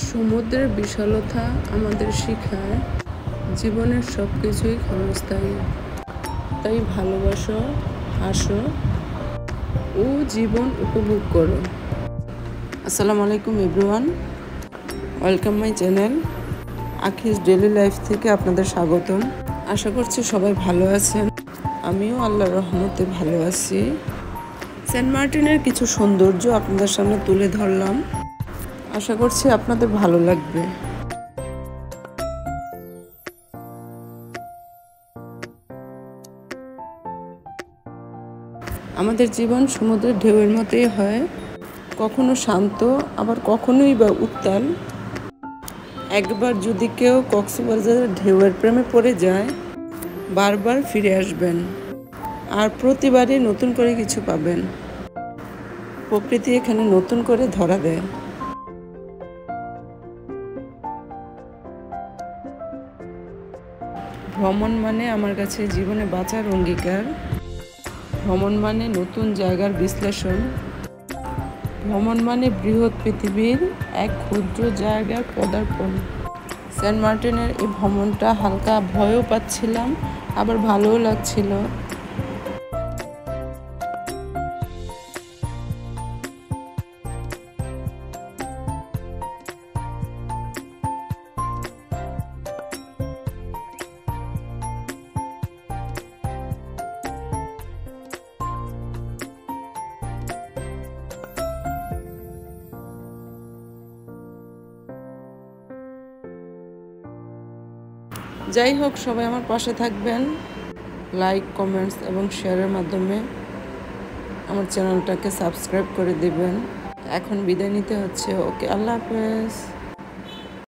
সমুদ্রের বিশালতা আমাদের শেখায় জীবনের সব কিছুই ক্ষণস্থায়ী। তাই ভালোবাসো, হাসো ও জীবন উপভোগ করো। আসসালামু আলাইকুম everyone, welcome my channel Akhi's daily life থেকে আপনাদের স্বাগতম। আশা করছি সবাই ভালো আছেন। আমিও আল্লাহর রহমতে ভালো আছি। সেন্ট মার্টিনের কিছু সৌন্দর্য আপনাদের সামনে তুলে ধরলাম, আশা করছি আপনাদের ভালো লাগবে। আমাদের জীবন সমুদ্রের ঢেউয়ের মতোই হয়, কখনো শান্ত আবার কখনোই বা উত্তাল। একবার যদি কেউ কক্সবাজারের ঢেউয়ের প্রেমে পড়ে যায়, বারবার ফিরে আসবেন আর প্রতিবারই নতুন করে কিছু পাবেন। প্রকৃতি এখানে নতুন করে ধরা দেয়। ভ্রমণ মানে আমার কাছে জীবনে বাঁচার অঙ্গীকার। ভ্রমণ মানে নতুন জায়গার বিশ্লেষণ। ভ্রমণ মানে বৃহৎ পৃথিবীর এক ক্ষুদ্র জায়গার পদার্পণ। সেন্ট মার্টিনের এই ভ্রমণটা হালকা ভয়ও পাচ্ছিলাম, আবার ভালোও লাগছিল। যাই হোক, সবাই আমার পাশে থাকবেন, লাইক, কমেন্টস এবং শেয়ারের মাধ্যমে আমার চ্যানেলটাকে সাবস্ক্রাইব করে দিবেন। এখন বিদায় নিতে হচ্ছে। ওকে, আল্লাহ হাফেজ।